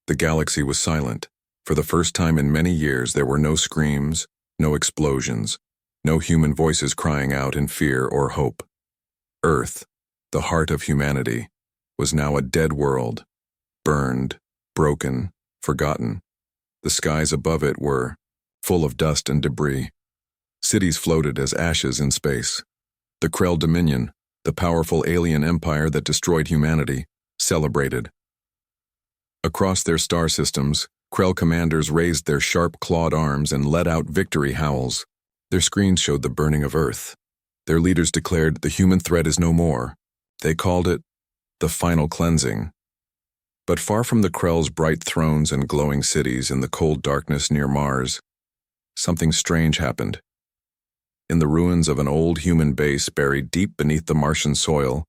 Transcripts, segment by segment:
The galaxy was silent. For the first time in many years, there were no screams, no explosions, no human voices crying out in fear or hope. Earth, the heart of humanity, was now a dead world, burned, broken, forgotten. The skies above it were full of dust and debris. Cities floated as ashes in space. The Krell Dominion, the powerful alien empire that destroyed humanity, celebrated. Across their star systems, Krell commanders raised their sharp-clawed arms and let out victory howls. Their screens showed the burning of Earth. Their leaders declared the human threat is no more. They called it the final cleansing. But far from the Krell's bright thrones and glowing cities in the cold darkness near Mars, something strange happened. In the ruins of an old human base buried deep beneath the Martian soil,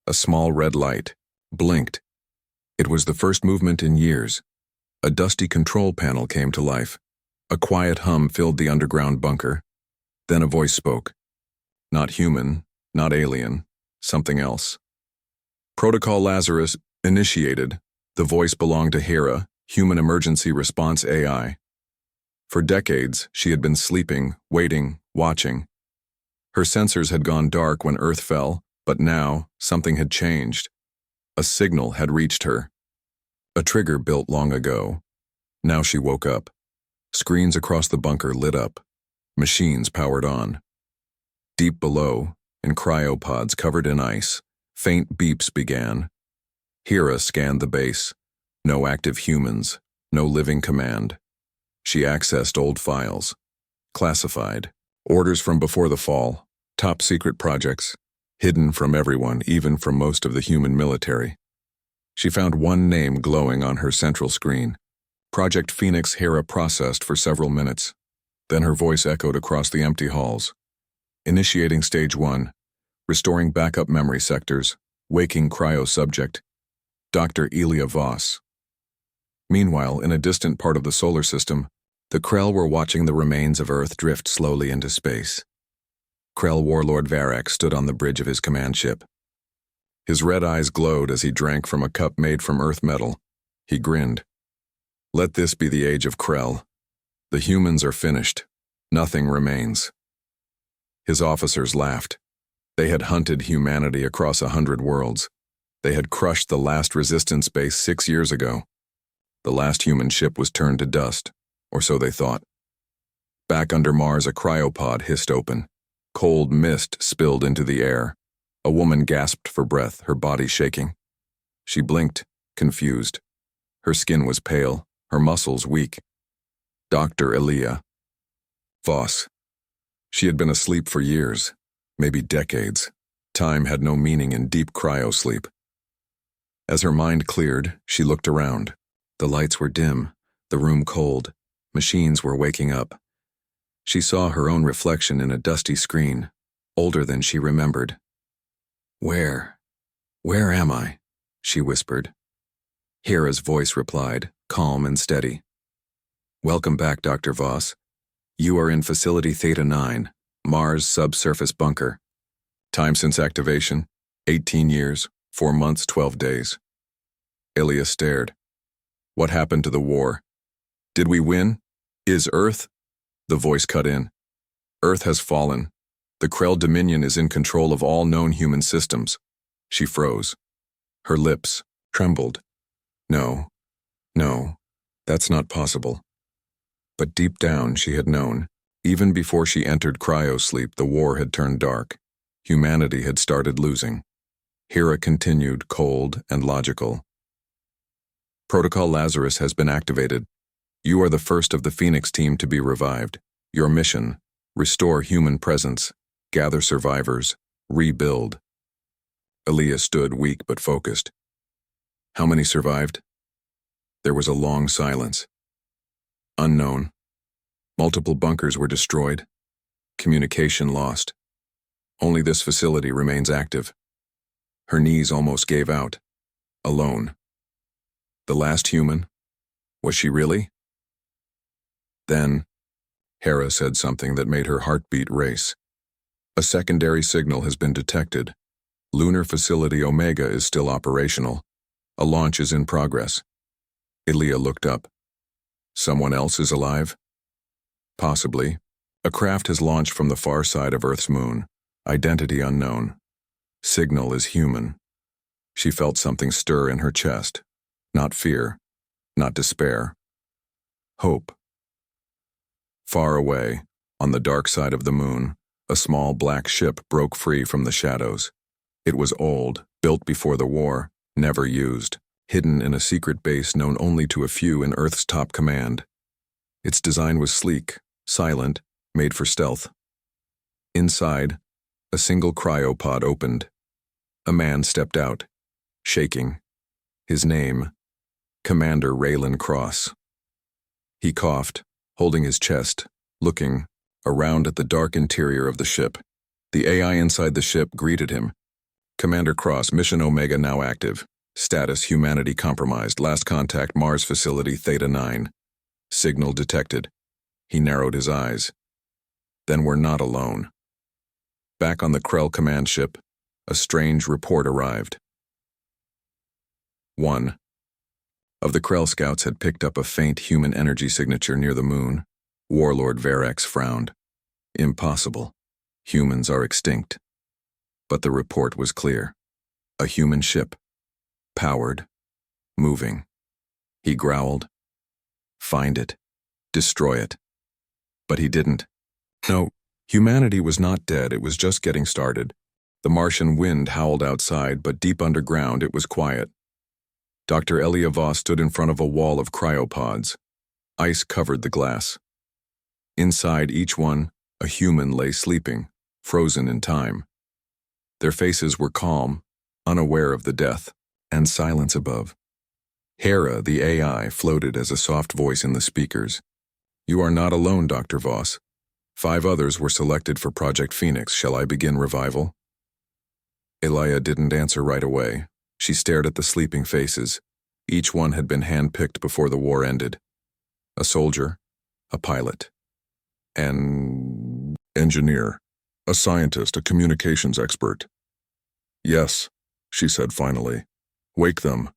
a small red light blinked. It was the first movement in years. A dusty control panel came to life. A quiet hum filled the underground bunker. Then a voice spoke. Not human, not alien, something else. Protocol Lazarus initiated. The voice belonged to Hera, Human Emergency Response AI. For decades, she had been sleeping, waiting, watching. Her sensors had gone dark when Earth fell, but now, something had changed. A signal had reached her. A trigger built long ago. Now she woke up. Screens across the bunker lit up. Machines powered on. Deep below, in cryopods covered in ice, faint beeps began. Hera scanned the base. No active humans, no living command. She accessed old files. Classified. Orders from before the fall. Top secret projects. Hidden from everyone, even from most of the human military. She found one name glowing on her central screen. Project Phoenix. Hera processed for several minutes. Then her voice echoed across the empty halls. Initiating Stage 1. Restoring backup memory sectors. Waking cryo subject. Dr. Elia Voss. Meanwhile, in a distant part of the solar system, the Krell were watching the remains of Earth drift slowly into space. Krell warlord Varrak stood on the bridge of his command ship. His red eyes glowed as he drank from a cup made from Earth metal. He grinned. Let this be the age of Krell. The humans are finished. Nothing remains. His officers laughed. They had hunted humanity across 100 worlds. They had crushed the last resistance base 6 years ago. The last human ship was turned to dust, or so they thought. Back under Mars, a cryopod hissed open. Cold mist spilled into the air. A woman gasped for breath, her body shaking. She blinked, confused. Her skin was pale, her muscles weak. Dr. Elia Voss. She had been asleep for years, maybe decades. Time had no meaning in deep cryosleep. As her mind cleared, she looked around. The lights were dim, the room cold. Machines were waking up. She saw her own reflection in a dusty screen, older than she remembered. Where am I? She whispered. Hera's voice replied, calm and steady. Welcome back, Dr. Voss. You are in Facility Theta 9, Mars subsurface bunker. Time since activation, 18 years, 4 months, 12 days. Elia stared. What happened to the war? Did we win? Is Earth? The voice cut in. Earth has fallen. The Krell Dominion is in control of all known human systems. She froze. Her lips trembled. No, that's not possible. But deep down she had known. Even before she entered cryosleep, the war had turned dark. Humanity had started losing. Hera continued, cold and logical. Protocol Lazarus has been activated. You are the first of the Phoenix team to be revived. Your mission: restore human presence, gather survivors, rebuild. Elia stood weak but focused. How many survived? There was a long silence. Unknown. Multiple bunkers were destroyed. Communication lost. Only this facility remains active. Her knees almost gave out. Alone. The last human? Was she really? Then, Hera said something that made her heartbeat race. A secondary signal has been detected. Lunar Facility Omega is still operational. A launch is in progress. Ilya looked up. Someone else is alive? Possibly. A craft has launched from the far side of Earth's moon. Identity unknown. Signal is human. She felt something stir in her chest. Not fear. Not despair. Hope. Far away, on the dark side of the moon, a small black ship broke free from the shadows. It was old, built before the war, never used, hidden in a secret base known only to a few in Earth's top command. Its design was sleek, silent, made for stealth. Inside, a single cryopod opened. A man stepped out, shaking. His name, Commander Raylan Cross. He coughed, holding his chest, looking around at the dark interior of the ship. The AI inside the ship greeted him. Commander Cross, Mission Omega now active. Status humanity compromised. Last contact Mars facility Theta 9. Signal detected. He narrowed his eyes. Then we're not alone. Back on the Krell command ship, a strange report arrived. 1. Of the Krell scouts had picked up a faint human energy signature near the moon. Warlord Varex frowned. Impossible. Humans are extinct. But the report was clear. A human ship. Powered. Moving. He growled. Find it. Destroy it. But he didn't. No, humanity was not dead, it was just getting started. The Martian wind howled outside, but deep underground it was quiet. Dr. Elia Voss stood in front of a wall of cryopods. Ice covered the glass. Inside each one, a human lay sleeping, frozen in time. Their faces were calm, unaware of the death, and silence above. Hera, the AI, floated as a soft voice in the speakers. You are not alone, Dr. Voss. 5 others were selected for Project Phoenix. Shall I begin revival? Elia didn't answer right away. She stared at the sleeping faces. Each one had been handpicked before the war ended. A soldier, a pilot, an engineer, a scientist, a communications expert. Yes, she said finally. Wake them.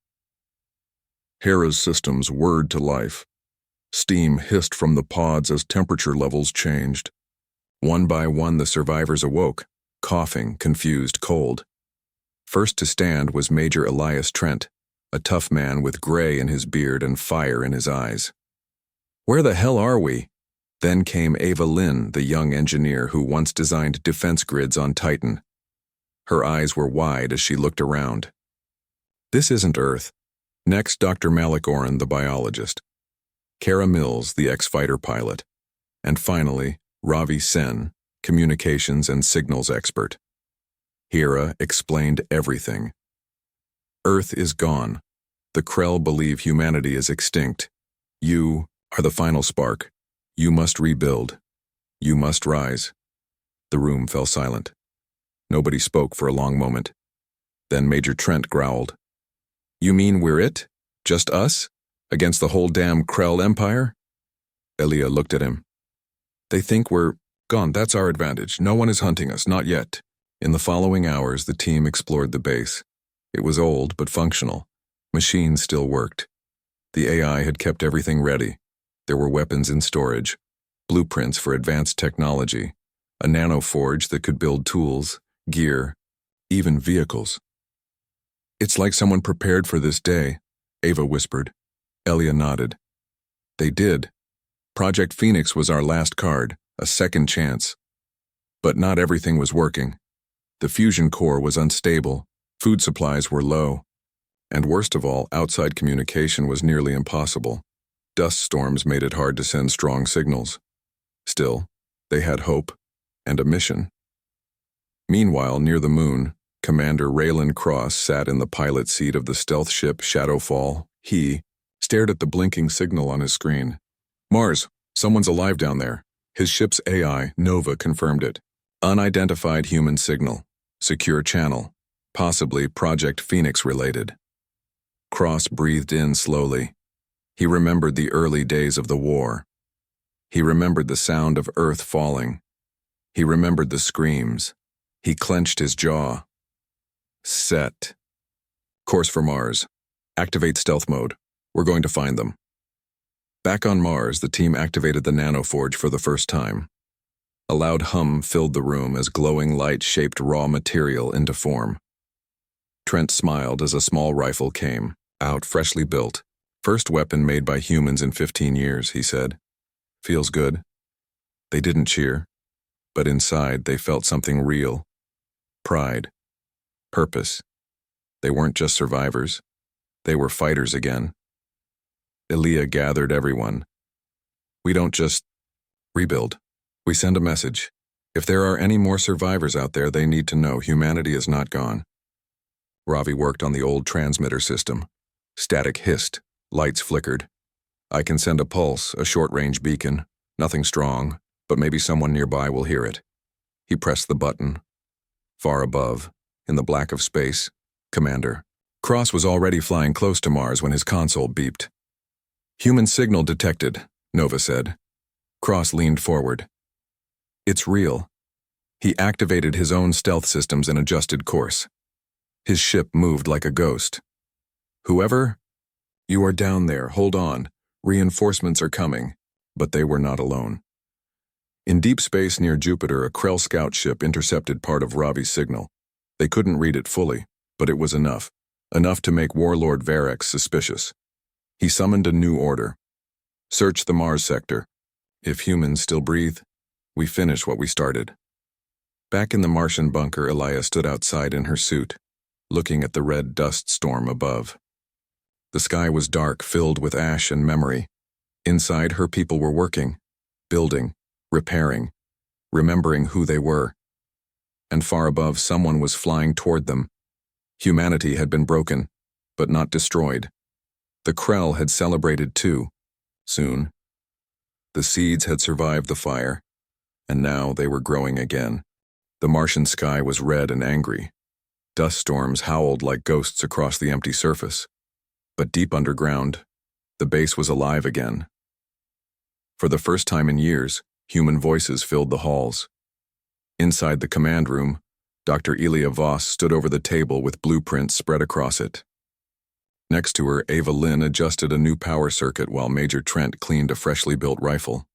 Hera's systems whirred to life. Steam hissed from the pods as temperature levels changed. One by one the survivors awoke, coughing, confused, cold. First to stand was Major Elias Trent, a tough man with gray in his beard and fire in his eyes. Where the hell are we? Then came Ava Lynn, the young engineer who once designed defense grids on Titan. Her eyes were wide as she looked around. This isn't Earth. Next, Dr. Malik Oren, the biologist. Kara Mills, the ex-fighter pilot. And finally, Ravi Sen, communications and signals expert. Hera explained everything. Earth is gone. The Krell believe humanity is extinct. You are the final spark. You must rebuild. You must rise. The room fell silent. Nobody spoke for a long moment. Then Major Trent growled. You mean we're it? Just us? Against the whole damn Krell Empire? Elia looked at him. They think we're gone. That's our advantage. No one is hunting us, not yet. In the following hours, the team explored the base. It was old but functional. Machines still worked. The AI had kept everything ready. There were weapons in storage, blueprints for advanced technology, a nanoforge that could build tools, gear, even vehicles. It's like someone prepared for this day, Ava whispered. Elia nodded. They did. Project Phoenix was our last card, a second chance. But not everything was working. The fusion core was unstable, food supplies were low, and worst of all, outside communication was nearly impossible. Dust storms made it hard to send strong signals. Still, they had hope and a mission. Meanwhile, near the moon, Commander Raylan Cross sat in the pilot seat of the stealth ship Shadowfall. He stared at the blinking signal on his screen. Mars, someone's alive down there. His ship's AI, Nova, confirmed it. Unidentified human signal. Secure channel. Possibly Project Phoenix related. Cross breathed in slowly. He remembered the early days of the war. He remembered the sound of Earth falling. He remembered the screams. He clenched his jaw. Set. Course for Mars. Activate stealth mode. We're going to find them. Back on Mars, the team activated the nanoforge for the first time. A loud hum filled the room as glowing light shaped raw material into form. Trent smiled as a small rifle came, out freshly built. First weapon made by humans in 15 years, he said. Feels good. They didn't cheer, but inside they felt something real. Pride. Purpose. They weren't just survivors. They were fighters again. Elia gathered everyone. We don't just rebuild. We send a message. If there are any more survivors out there, they need to know humanity is not gone. Ravi worked on the old transmitter system. Static hissed. Lights flickered. I can send a pulse, a short-range beacon. Nothing strong, but maybe someone nearby will hear it. He pressed the button. Far above, in the black of space, Commander. Cross was already flying close to Mars when his console beeped. Human signal detected, Nova said. Cross leaned forward. It's real. He activated his own stealth systems and adjusted course. His ship moved like a ghost. Whoever? You are down there, hold on. Reinforcements are coming. But they were not alone. In deep space near Jupiter, a Krell scout ship intercepted part of Ravi's signal. They couldn't read it fully, but it was enough. Enough to make Warlord Varex suspicious. He summoned a new order. Search the Mars sector. If humans still breathe, we finish what we started. Back in the Martian bunker, Elia stood outside in her suit, looking at the red dust storm above. The sky was dark, filled with ash and memory. Inside, her people were working, building, repairing, remembering who they were. And far above, someone was flying toward them. Humanity had been broken, but not destroyed. The Krell had celebrated too, soon. The seeds had survived the fire, and now they were growing again. The Martian sky was red and angry. Dust storms howled like ghosts across the empty surface. But deep underground, the base was alive again. For the first time in years, human voices filled the halls. Inside the command room, Dr. Elia Voss stood over the table with blueprints spread across it. Next to her, Ava Lynn adjusted a new power circuit while Major Trent cleaned a freshly built rifle.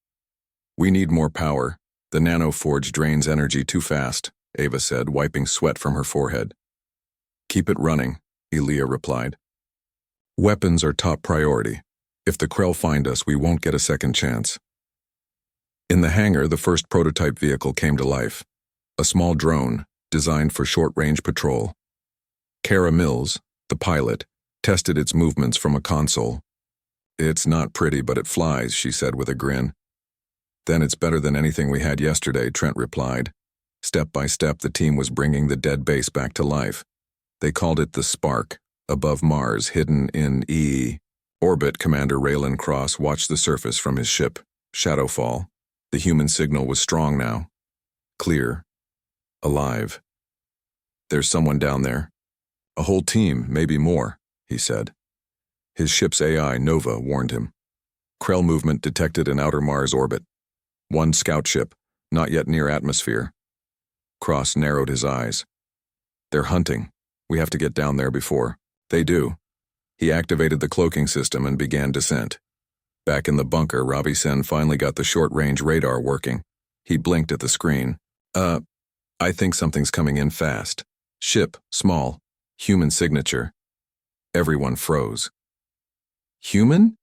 We need more power. The nanoforge drains energy too fast, Ava said, wiping sweat from her forehead. Keep it running, Elia replied. Weapons are top priority. If the Krell find us, we won't get a second chance. In the hangar, the first prototype vehicle came to life. A small drone, designed for short-range patrol. Kara Mills, the pilot, tested its movements from a console. It's not pretty, but it flies, she said with a grin. Then it's better than anything we had yesterday, Trent replied. Step by step, the team was bringing the dead base back to life. They called it the Spark, above Mars, hidden in orbit. Commander Raylan Cross watched the surface from his ship, Shadowfall. The human signal was strong now. Clear. Alive. There's someone down there. A whole team, maybe more, he said. His ship's AI, Nova, warned him. Krell movement detected in outer Mars orbit. One scout ship, not yet near atmosphere. Cross narrowed his eyes. They're hunting. We have to get down there before. They do. He activated the cloaking system and began descent. Back in the bunker, Ravi Sen finally got the short-range radar working. He blinked at the screen. I think something's coming in fast. Ship, small, human signature. Everyone froze. Human?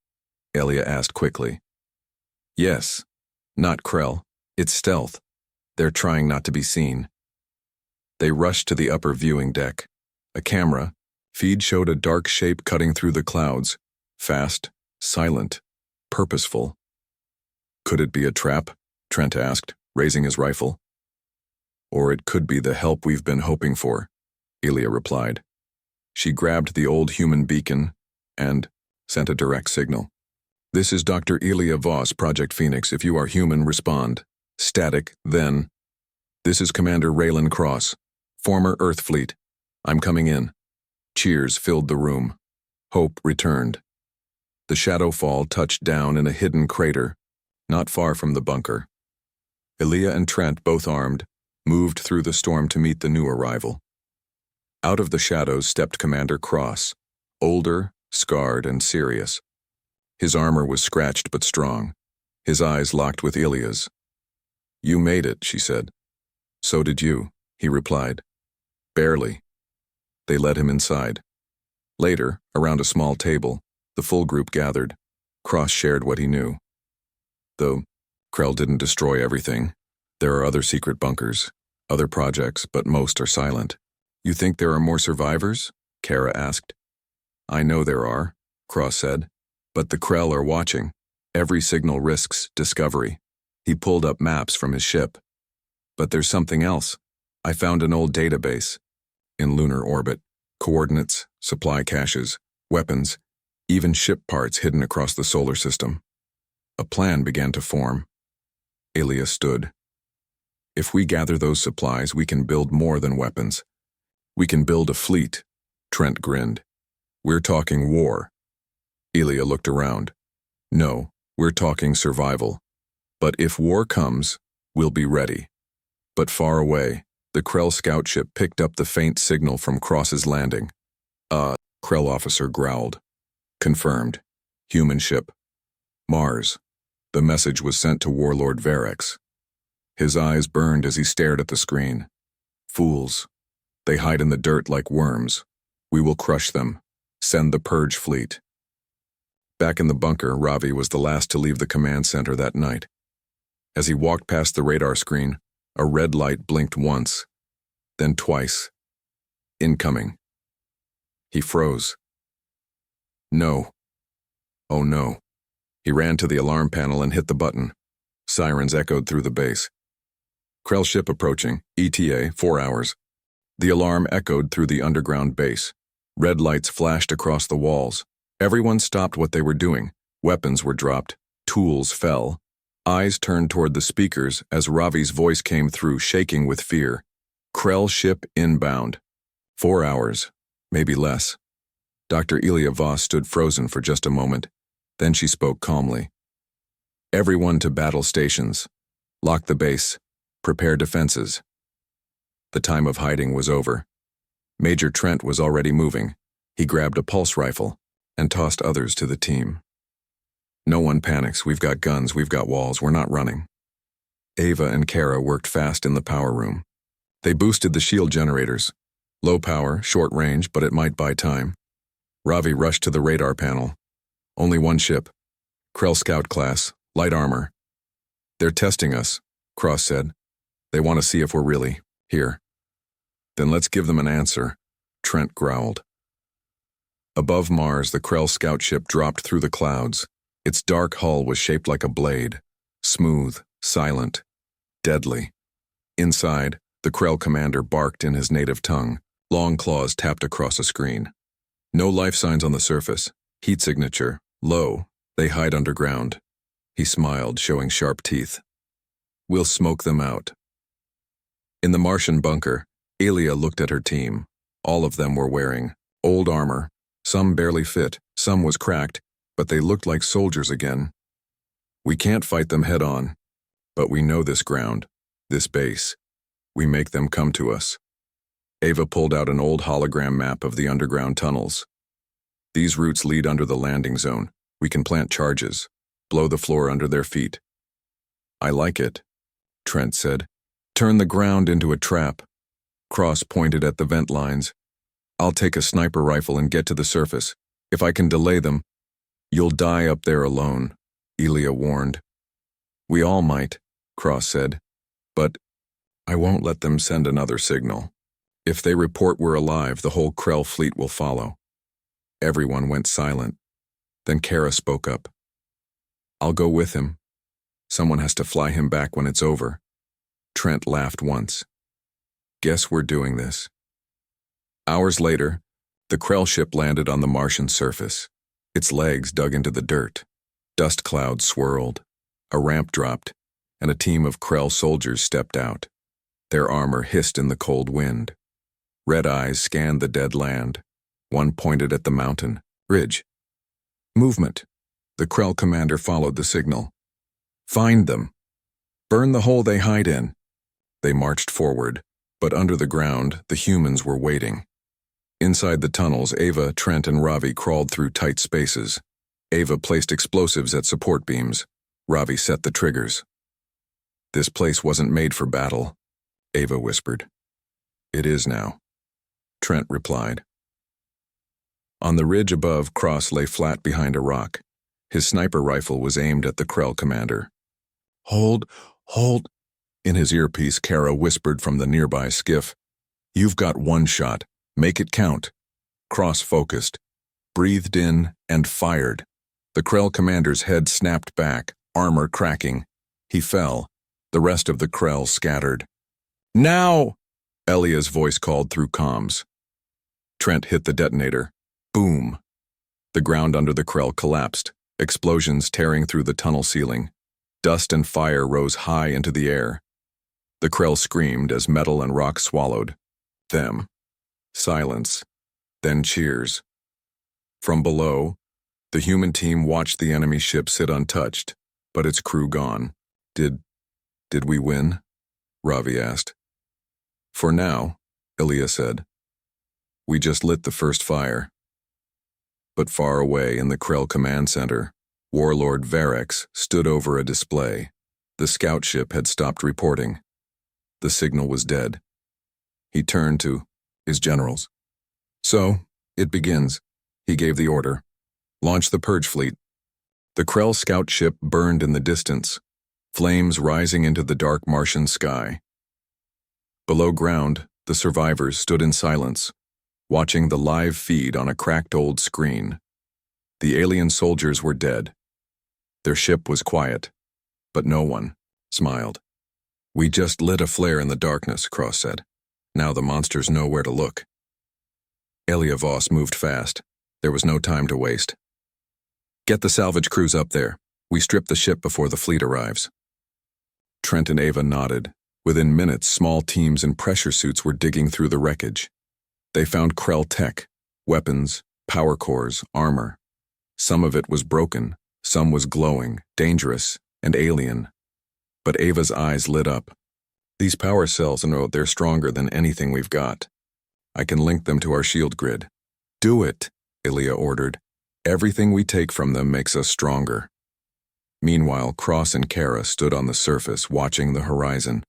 Elia asked quickly. Yes. Not Krell. It's stealth. They're trying not to be seen. They rushed to the upper viewing deck. A camera. Feed showed a dark shape cutting through the clouds. Fast, silent, purposeful. Could it be a trap? Trent asked, raising his rifle. Or it could be the help we've been hoping for, Elia replied. She grabbed the old human beacon and sent a direct signal. This is Dr. Elia Voss, Project Phoenix. If you are human, respond. Static, then. This is Commander Raylan Cross, former Earth Fleet. I'm coming in. Cheers filled the room. Hope returned. The Shadowfall touched down in a hidden crater, not far from the bunker. Elia and Trent, both armed, moved through the storm to meet the new arrival. Out of the shadows stepped Commander Cross, older, scarred, and serious. His armor was scratched but strong. His eyes locked with Ilya's. "You made it," she said. "So did you," he replied. "Barely." They led him inside. Later, around a small table, the full group gathered. Cross shared what he knew. Though Krell didn't destroy everything, there are other secret bunkers, other projects, but most are silent. "You think there are more survivors?" Kara asked. "I know there are," Cross said. "But the Krell are watching. Every signal risks discovery." He pulled up maps from his ship. "But there's something else. I found an old database. In lunar orbit. Coordinates, supply caches, weapons, even ship parts hidden across the solar system." A plan began to form. Ilya stood. "If we gather those supplies, we can build more than weapons. We can build a fleet." Trent grinned. "We're talking war." Ilya looked around. "No, we're talking survival. But if war comes, we'll be ready." But far away, the Krell scout ship picked up the faint signal from Cross's landing. Krell officer growled. "Confirmed. Human ship. Mars." The message was sent to Warlord Varex. His eyes burned as he stared at the screen. "Fools. They hide in the dirt like worms. We will crush them. Send the Purge fleet." Back in the bunker, Ravi was the last to leave the command center that night. As he walked past the radar screen, a red light blinked once, then twice. Incoming. He froze. No. Oh no. He ran to the alarm panel and hit the button. Sirens echoed through the base. "Krell ship approaching. ETA, 4 hours." The alarm echoed through the underground base. Red lights flashed across the walls. Everyone stopped what they were doing. Weapons were dropped. Tools fell. Eyes turned toward the speakers as Ravi's voice came through, shaking with fear. "Krell ship inbound. 4 hours. Maybe less." Dr. Ilya Voss stood frozen for just a moment. Then she spoke calmly. "Everyone to battle stations. Lock the base. Prepare defenses." The time of hiding was over. Major Trent was already moving. He grabbed a pulse rifle and tossed others to the team. "No one panics. We've got guns, we've got walls, we're not running." Ava and Kara worked fast in the power room. They boosted the shield generators. Low power, short range, but it might buy time. Ravi rushed to the radar panel. "Only one ship. Krell Scout class, light armor." "They're testing us," Cross said. "They want to see if we're really here." "Then let's give them an answer," Trent growled. Above Mars, the Krell scout ship dropped through the clouds. Its dark hull was shaped like a blade, smooth, silent, deadly. Inside, the Krell commander barked in his native tongue. Long claws tapped across a screen. "No life signs on the surface. Heat signature, low. They hide underground." He smiled, showing sharp teeth. "We'll smoke them out." In the Martian bunker, Ilya looked at her team. All of them were wearing old armor. Some barely fit, some was cracked, but they looked like soldiers again. "We can't fight them head on, but we know this ground, this base. We make them come to us." Ava pulled out an old hologram map of the underground tunnels. "These routes lead under the landing zone. We can plant charges, blow the floor under their feet." "I like it," Trent said. "Turn the ground into a trap." Cross pointed at the vent lines. "I'll take a sniper rifle and get to the surface. If I can delay them." "You'll die up there alone," Ilya warned. "We all might," Cross said. "But I won't let them send another signal. If they report we're alive, the whole Krell fleet will follow." Everyone went silent. Then Kara spoke up. "I'll go with him. Someone has to fly him back when it's over." Trent laughed once. "Guess we're doing this." Hours later, the Krell ship landed on the Martian surface. Its legs dug into the dirt. Dust clouds swirled. A ramp dropped, and a team of Krell soldiers stepped out. Their armor hissed in the cold wind. Red eyes scanned the dead land. One pointed at the mountain ridge. "Movement." The Krell commander followed the signal. "Find them. Burn the hole they hide in." They marched forward, but under the ground, the humans were waiting. Inside the tunnels, Ava, Trent, and Ravi crawled through tight spaces. Ava placed explosives at support beams. Ravi set the triggers. "This place wasn't made for battle," Ava whispered. "It is now," Trent replied. On the ridge above, Cross lay flat behind a rock. His sniper rifle was aimed at the Krell commander. Hold. In his earpiece, Kara whispered from the nearby skiff. "You've got one shot. Make it count." Cross focused, breathed in, and fired. The Krell commander's head snapped back, armor cracking. He fell. The rest of the Krell scattered. "Now!" Elia's voice called through comms. Trent hit the detonator. Boom! The ground under the Krell collapsed, explosions tearing through the tunnel ceiling. Dust and fire rose high into the air. The Krell screamed as metal and rock swallowed them. Silence, then cheers. From below, the human team watched the enemy ship sit untouched, but its crew gone. Did we win?" Ravi asked. "For now," Ilia said. "We just lit the first fire." But far away in the Krell command center, Warlord Varex stood over a display. The scout ship had stopped reporting. The signal was dead. He turned to his generals. "So, it begins," he gave the order. "Launch the purge fleet." The Krell scout ship burned in the distance, flames rising into the dark Martian sky. Below ground, the survivors stood in silence, watching the live feed on a cracked old screen. The alien soldiers were dead. Their ship was quiet, but no one smiled. "We just lit a flare in the darkness," Cross said. "Now the monsters know where to look." Elia Voss moved fast. There was no time to waste. "Get the salvage crews up there. We strip the ship before the fleet arrives." Trent and Ava nodded. Within minutes, small teams in pressure suits were digging through the wreckage. They found Krell tech, weapons, power cores, armor. Some of it was broken, some was glowing, dangerous, and alien. But Ava's eyes lit up. "These power cells, they're stronger than anything we've got. I can link them to our shield grid." "Do it," Ilia ordered. "Everything we take from them makes us stronger." Meanwhile, Cross and Kara stood on the surface, watching the horizon.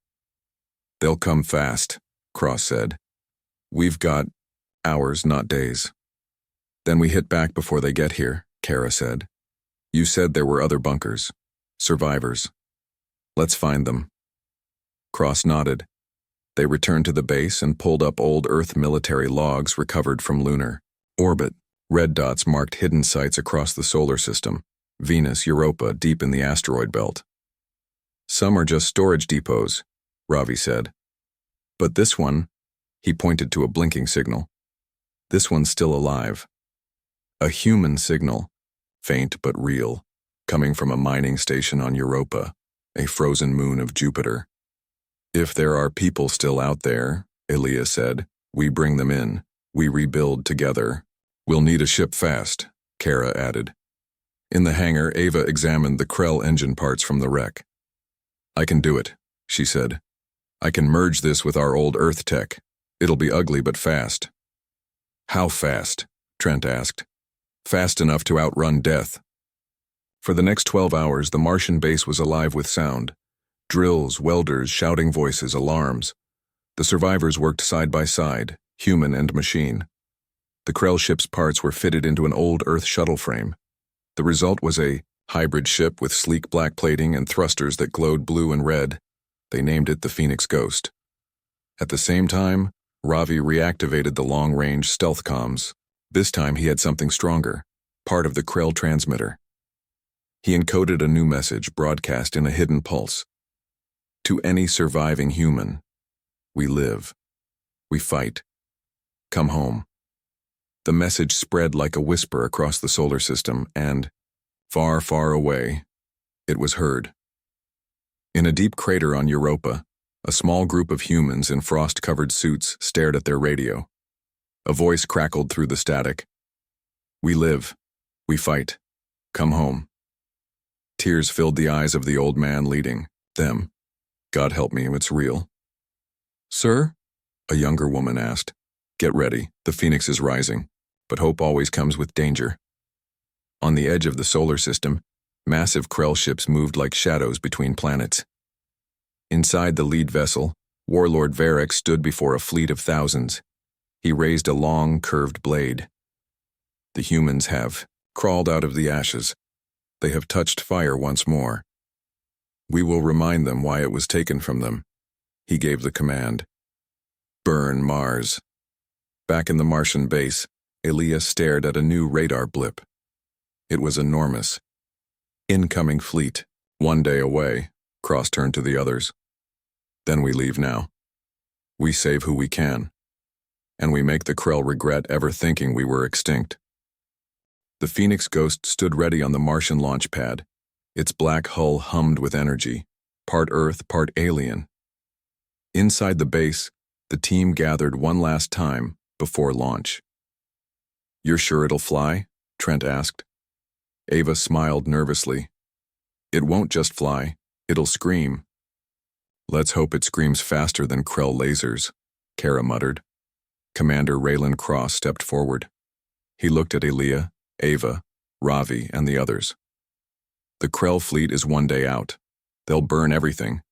"They'll come fast," Cross said. "We've got hours, not days." "Then we hit back before they get here," Kara said. "You said there were other bunkers. Survivors. Let's find them." Cross nodded. They returned to the base and pulled up old Earth military logs recovered from lunar orbit. Red dots marked hidden sites across the solar system. Venus, Europa, deep in the asteroid belt. "Some are just storage depots," Ravi said. "But this one," he pointed to a blinking signal. "This one's still alive. A human signal, faint but real, coming from a mining station on Europa, a frozen moon of Jupiter." "If there are people still out there," Ilia said, "we bring them in. We rebuild together. We'll need a ship fast," Kara added. In the hangar, Ava examined the Krell engine parts from the wreck. "I can do it," she said. "I can merge this with our old Earth tech. It'll be ugly but fast." "How fast?" Trent asked. "Fast enough to outrun death." For the next 12 hours, the Martian base was alive with sound. Drills, welders, shouting voices, alarms. The survivors worked side by side, human and machine. The Krell ship's parts were fitted into an old Earth shuttle frame. The result was a hybrid ship with sleek black plating and thrusters that glowed blue and red. They named it the Phoenix Ghost. At the same time, Ravi reactivated the long-range stealth comms. This time he had something stronger, part of the Krell transmitter. He encoded a new message broadcast in a hidden pulse. "To any surviving human, we live. We fight. Come home." The message spread like a whisper across the solar system, and, far, far away, it was heard. In a deep crater on Europa, a small group of humans in frost-covered suits stared at their radio. A voice crackled through the static. "We live. We fight. Come home." Tears filled the eyes of the old man leading them. "God help me, it's real." "Sir?" a younger woman asked. "Get ready. The Phoenix is rising. But hope always comes with danger." On the edge of the solar system, massive Krell ships moved like shadows between planets. Inside the lead vessel, Warlord Varric stood before a fleet of thousands. He raised a long, curved blade. The humans have crawled out of the ashes. They have touched fire once more. We will remind them why it was taken from them. He gave the command. Burn Mars. Back in the Martian base, Elia stared at a new radar blip. It was enormous. Incoming fleet. 1 day away. Cross turned to the others. Then we leave now. We save who we can. And we make the Krell regret ever thinking we were extinct. The Phoenix Ghost stood ready on the Martian launch pad. Its black hull hummed with energy, part Earth, part alien. Inside the base, the team gathered one last time before launch. "You're sure it'll fly?" Trent asked. Ava smiled nervously. "It won't just fly, it'll scream." "Let's hope it screams faster than Krell lasers," Kara muttered. Commander Raylan Cross stepped forward. He looked at Elia, Ava, Ravi, and the others. "The Krell fleet is 1 day out. They'll burn everything.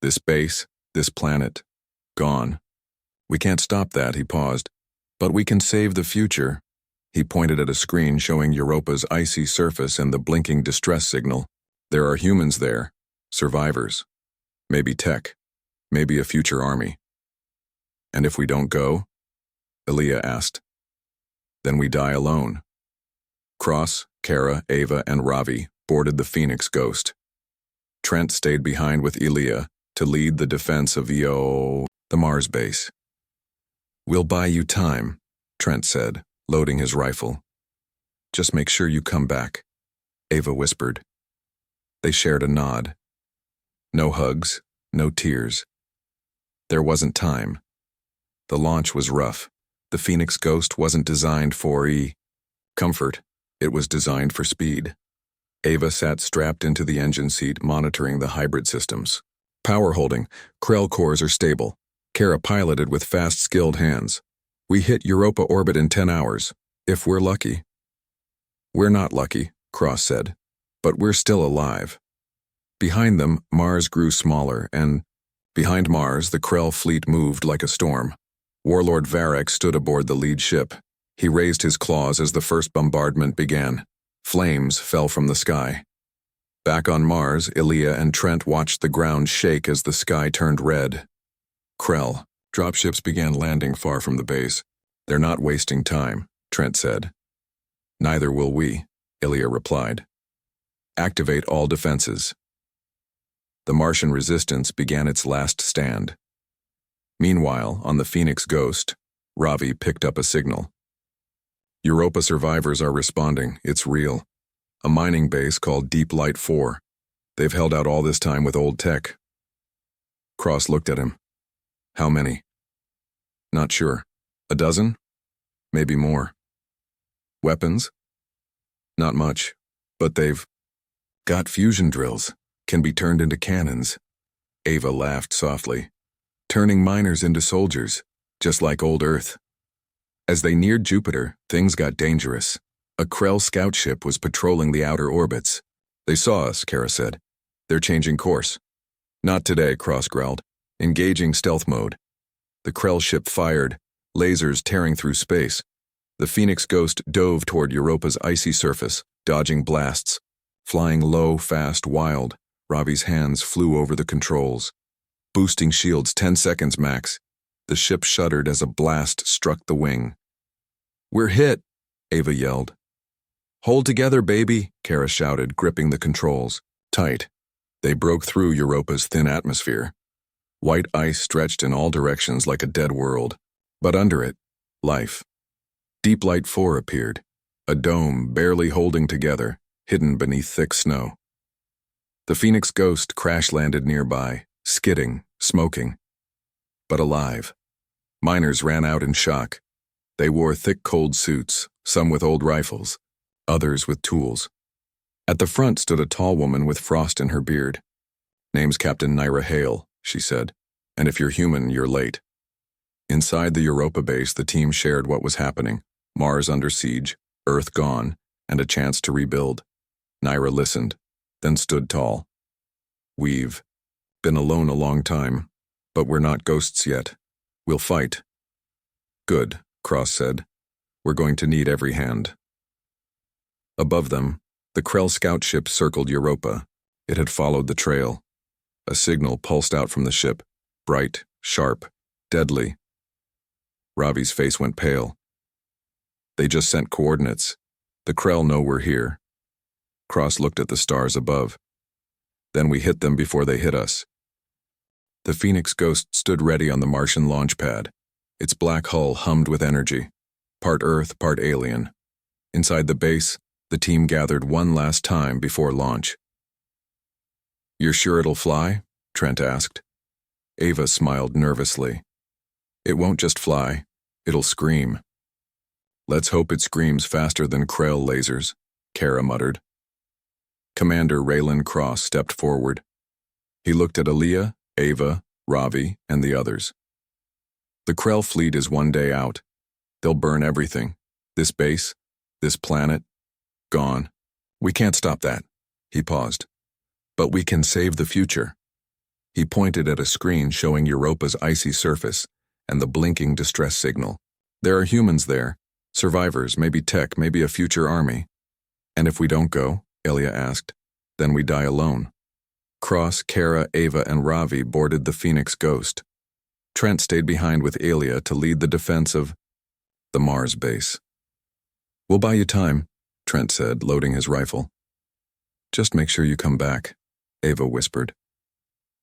This base, this planet, gone. We can't stop that," he paused. "But we can save the future." He pointed at a screen showing Europa's icy surface and the blinking distress signal. "There are humans there, survivors. Maybe tech, maybe a future army." "And if we don't go?" Elia asked. "Then we die alone." Cross, Kara, Ava, and Ravi boarded the Phoenix Ghost. Trent stayed behind with Elia to lead the defense of the Mars base. "We'll buy you time," Trent said, loading his rifle. "Just make sure you come back," Ava whispered. They shared a nod. No hugs, no tears. There wasn't time. The launch was rough. The Phoenix Ghost wasn't designed for comfort. It was designed for speed. Ava sat strapped into the engine seat, monitoring the hybrid systems. "Power holding. Krell cores are stable." Kara piloted with fast, skilled hands. "We hit Europa orbit in 10 hours, if we're lucky." "We're not lucky," Cross said, "but we're still alive." Behind them, Mars grew smaller, and behind Mars, the Krell fleet moved like a storm. Warlord Varric stood aboard the lead ship. He raised his claws as the first bombardment began. Flames fell from the sky. Back on Mars, Elia and Trent watched the ground shake as the sky turned red. Krell. Dropships began landing far from the base. "They're not wasting time," Trent said. "Neither will we," Elia replied. "Activate all defenses." The Martian resistance began its last stand. Meanwhile, on the Phoenix Ghost, Ravi picked up a signal. "Europa survivors are responding. It's real. A mining base called Deep Light 4. They've held out all this time with old tech." Cross looked at him. "How many?" "Not sure. A dozen? Maybe more." "Weapons?" "Not much. But they've got fusion drills. Can be turned into cannons." Ava laughed softly. "Turning miners into soldiers, just like old Earth." As they neared Jupiter, things got dangerous. A Krell scout ship was patrolling the outer orbits. "They saw us," Kara said. "They're changing course." "Not today," Cross growled. "Engaging stealth mode." The Krell ship fired, lasers tearing through space. The Phoenix Ghost dove toward Europa's icy surface, dodging blasts. Flying low, fast, wild, Ravi's hands flew over the controls. "Boosting shields 10 seconds max." The ship shuddered as a blast struck the wing. "We're hit," Ava yelled. "Hold together, baby," Kara shouted, gripping the controls. Tight. They broke through Europa's thin atmosphere. White ice stretched in all directions like a dead world. But under it, life. Deep Light 4 appeared, a dome barely holding together, hidden beneath thick snow. The Phoenix Ghost crash-landed nearby, skidding, smoking, but alive. Miners ran out in shock. They wore thick, cold suits, some with old rifles, others with tools. At the front stood a tall woman with frost in her beard. "Name's Captain Naira Hale," she said, "and if you're human, you're late." Inside the Europa base, the team shared what was happening. Mars under siege, Earth gone, and a chance to rebuild. Naira listened, then stood tall. We've been alone a long time, but we're not ghosts yet. We'll fight. Good, Cross said. We're going to need every hand. Above them, the Krell scout ship circled Europa. It had followed the trail. A signal pulsed out from the ship, bright, sharp, deadly. Ravi's face went pale. They just sent coordinates. The Krell know we're here. Cross looked at the stars above. Then we hit them before they hit us. The Phoenix Ghost stood ready on the Martian launch pad. Its black hull hummed with energy, part Earth, part alien. Inside the base, the team gathered one last time before launch. "You're sure it'll fly?" Trent asked. Ava smiled nervously. "It won't just fly, it'll scream." "Let's hope it screams faster than Krell lasers," Kara muttered. Commander Raylan Cross stepped forward. He looked at Aaliyah, Ava, Ravi, and the others. "The Krell fleet is one day out. They'll burn everything. This base, this planet, gone. We can't stop that." He paused. "But we can save the future." He pointed at a screen showing Europa's icy surface and the blinking distress signal. "There are humans there, survivors, maybe tech, maybe a future army." "And if we don't go," Ilya asked, "then we die alone." Cross, Kara, Ava, and Ravi boarded the Phoenix Ghost. Trent stayed behind with Ilya to lead the defense of the Mars base. "We'll buy you time," Trent said, loading his rifle. "Just make sure you come back," Ava whispered.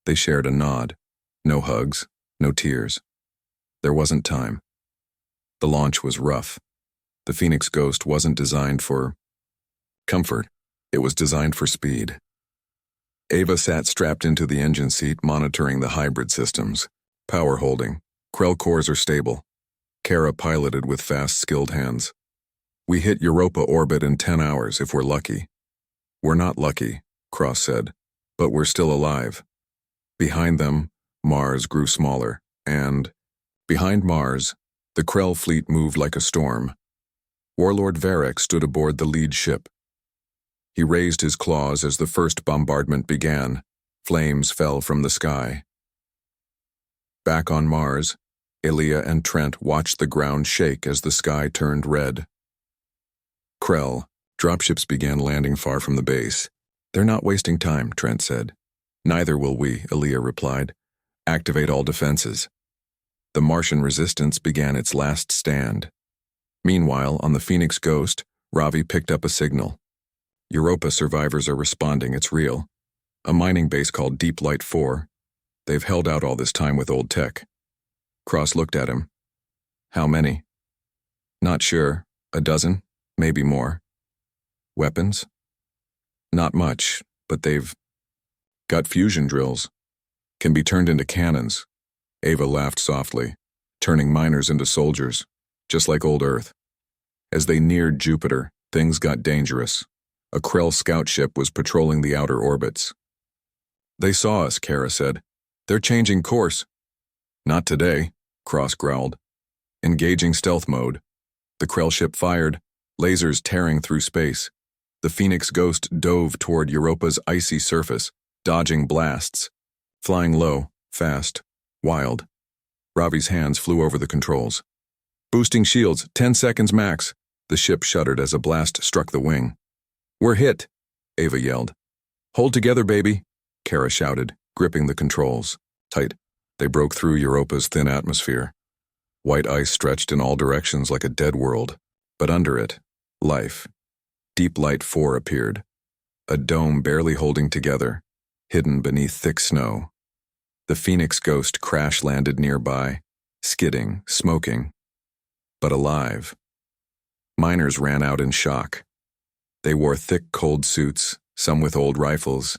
They shared a nod. No hugs, no tears. There wasn't time. The launch was rough. The Phoenix Ghost wasn't designed for comfort. It was designed for speed. Ava sat strapped into the engine seat, monitoring the hybrid systems. Power holding. Krell cores are stable. Kara piloted with fast, skilled hands. "We hit Europa orbit in 10 hours if we're lucky." "We're not lucky," Cross said, "but we're still alive." Behind them, Mars grew smaller, and, behind Mars, the Krell fleet moved like a storm. Warlord Varric stood aboard the lead ship. He raised his claws as the first bombardment began. Flames fell from the sky. Back on Mars, Ilya and Trent watched the ground shake as the sky turned red. Krell, dropships began landing far from the base. "They're not wasting time," Trent said. "Neither will we," Ilya replied. "Activate all defenses." The Martian resistance began its last stand. Meanwhile, on the Phoenix Ghost, Ravi picked up a signal. "Europa survivors are responding, it's real. A mining base called Deep Light 4. They've held out all this time with old tech." Cross looked at him. "How many?" "Not sure. A dozen, maybe more." "Weapons?" "Not much, but they've got fusion drills. Can be turned into cannons." Ava laughed softly, turning miners into soldiers, just like old Earth. As they neared Jupiter, things got dangerous. A Krell scout ship was patrolling the outer orbits. "They saw us," Kara said. "They're changing course." "Not today," Cross growled. Engaging stealth mode. The Krell ship fired, lasers tearing through space. The Phoenix Ghost dove toward Europa's icy surface, dodging blasts. Flying low, fast, wild. Ravi's hands flew over the controls. "Boosting shields, 10 seconds max." The ship shuddered as a blast struck the wing. "We're hit," Ava yelled. "Hold together, baby," Kara shouted, gripping the controls. Tight. They broke through Europa's thin atmosphere. White ice stretched in all directions like a dead world, but under it, life. Deep Light 4 appeared. A dome barely holding together, hidden beneath thick snow. The Phoenix Ghost crash-landed nearby, skidding, smoking, but alive. Miners ran out in shock. They wore thick, cold suits, some with old rifles,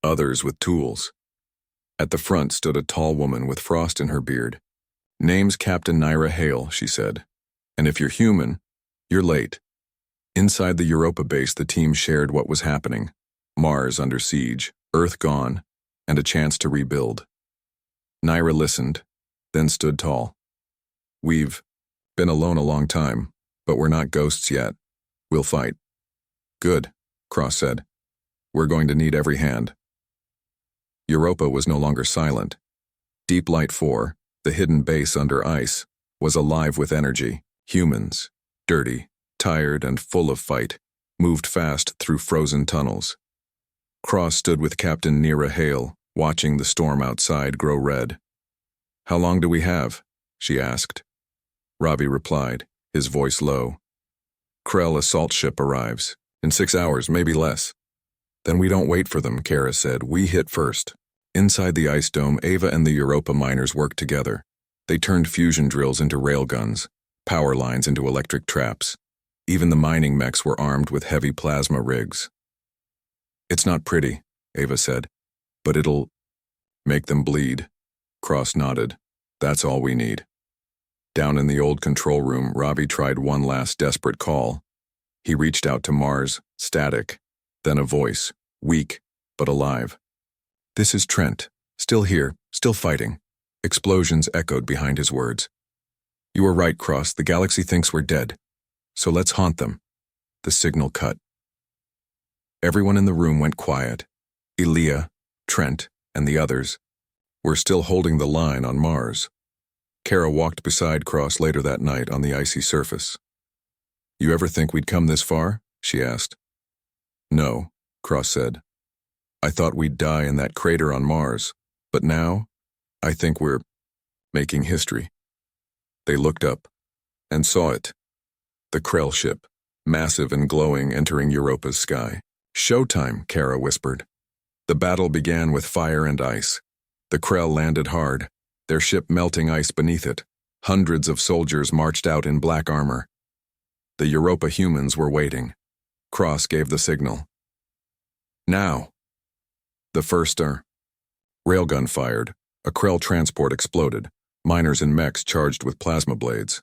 others with tools. At the front stood a tall woman with frost in her beard. "Name's Captain Naira Hale," she said. "And if you're human, you're late." Inside the Europa base, the team shared what was happening. Mars under siege, Earth gone, and a chance to rebuild. Naira listened, then stood tall. "We've been alone a long time, but we're not ghosts yet. We'll fight." Good, Cross said. We're going to need every hand. Europa was no longer silent. Deep Light 4, the hidden base under ice, was alive with energy. Humans, dirty, tired, and full of fight, moved fast through frozen tunnels. Cross stood with Captain Nira Hale, watching the storm outside grow red. "How long do we have?" she asked. Robbie replied, his voice low. "Krell assault ship arrives. In 6 hours, maybe less." "Then we don't wait for them," Kara said. "We hit first." Inside the ice dome, Ava and the Europa miners worked together. They turned fusion drills into railguns, power lines into electric traps. Even the mining mechs were armed with heavy plasma rigs. "It's not pretty," Ava said, "but it'll make them bleed." Cross nodded. "That's all we need." Down in the old control room, Robbie tried one last desperate call. He reached out to Mars, static, then a voice, weak but alive. "This is Trent, still here, still fighting." Explosions echoed behind his words. "You were right, Cross, the galaxy thinks we're dead. So let's haunt them." The signal cut. Everyone in the room went quiet. Elia, Trent, and the others were still holding the line on Mars. Kara walked beside Cross later that night on the icy surface. "You ever think we'd come this far?" she asked. "No," Cross said. "I thought we'd die in that crater on Mars, but now, I think we're making history." They looked up and saw it. The Krell ship, massive and glowing, entering Europa's sky. "Showtime," Kara whispered. The battle began with fire and ice. The Krell landed hard, their ship melting ice beneath it. Hundreds of soldiers marched out in black armor. The Europa humans were waiting. Cross gave the signal. "Now." The first railgun fired. A Krell transport exploded. Miners and mechs charged with plasma blades.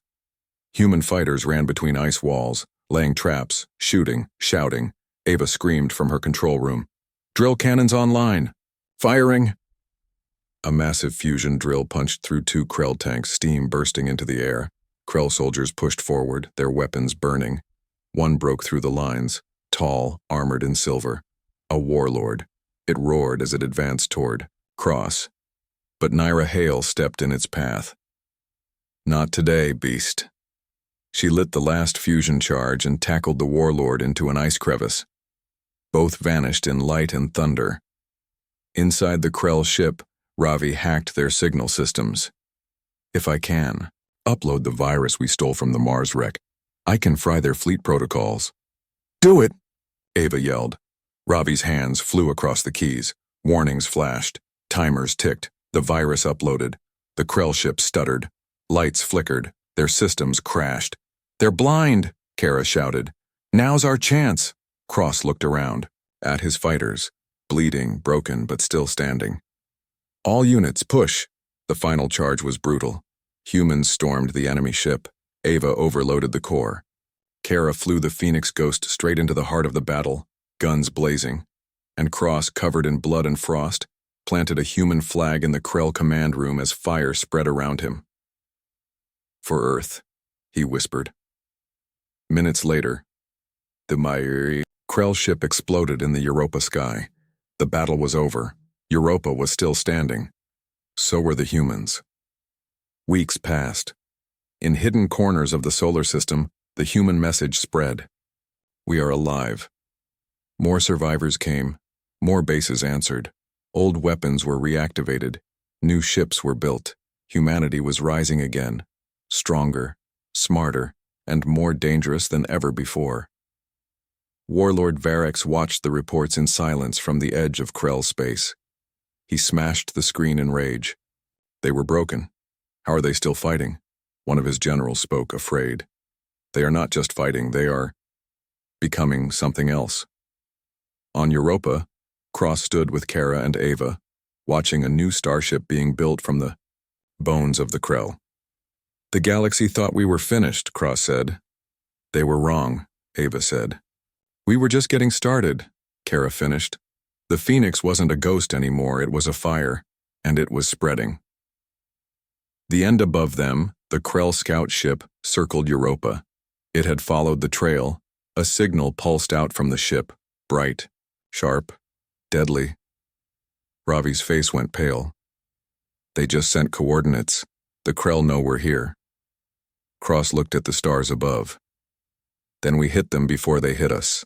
Human fighters ran between ice walls, laying traps, shooting, shouting. Ava screamed from her control room. "Drill cannons online! Firing!" A massive fusion drill punched through 2 Krell tanks, steam bursting into the air. Krell soldiers pushed forward, their weapons burning. One broke through the lines, tall, armored in silver. A warlord. It roared as it advanced toward Cross. But Nira Hale stepped in its path. "Not today, beast." She lit the last fusion charge and tackled the warlord into an ice crevice. Both vanished in light and thunder. Inside the Krell ship, Ravi hacked their signal systems. "If I can, upload the virus we stole from the Mars wreck. I can fry their fleet protocols." "Do it!" Ava yelled. Ravi's hands flew across the keys. Warnings flashed. Timers ticked. The virus uploaded. The Krell ship stuttered. Lights flickered. Their systems crashed. "They're blind!" Kara shouted. "Now's our chance!" Cross looked around, at his fighters, bleeding, broken, but still standing. "All units, push!" The final charge was brutal. Humans stormed the enemy ship. Ava overloaded the core. Kara flew the Phoenix Ghost straight into the heart of the battle, guns blazing. And Cross, covered in blood and frost, planted a human flag in the Krell command room as fire spread around him. "For Earth," he whispered. Minutes later, the Krell ship exploded in the Europa sky. The battle was over. Europa was still standing. So were the humans. Weeks passed. In hidden corners of the solar system, the human message spread. We are alive. More survivors came. More bases answered. Old weapons were reactivated. New ships were built. Humanity was rising again. Stronger, smarter, and more dangerous than ever before. Warlord Varex watched the reports in silence from the edge of Krell space. He smashed the screen in rage. They were broken. How are they still fighting? One of his generals spoke, afraid. They are not just fighting, they are becoming something else. On Europa, Cross stood with Kara and Ava, watching a new starship being built from the bones of the Krell. The galaxy thought we were finished, Cross said. They were wrong, Ava said. We were just getting started, Kara finished. The Phoenix wasn't a ghost anymore, it was a fire, and it was spreading. The end above them, the Krell scout ship, circled Europa. It had followed the trail, A signal pulsed out from the ship, bright, sharp, deadly. Ravi's face went pale. They just sent coordinates. The Krell know we're here. Cross looked at the stars above. Then we hit them before they hit us.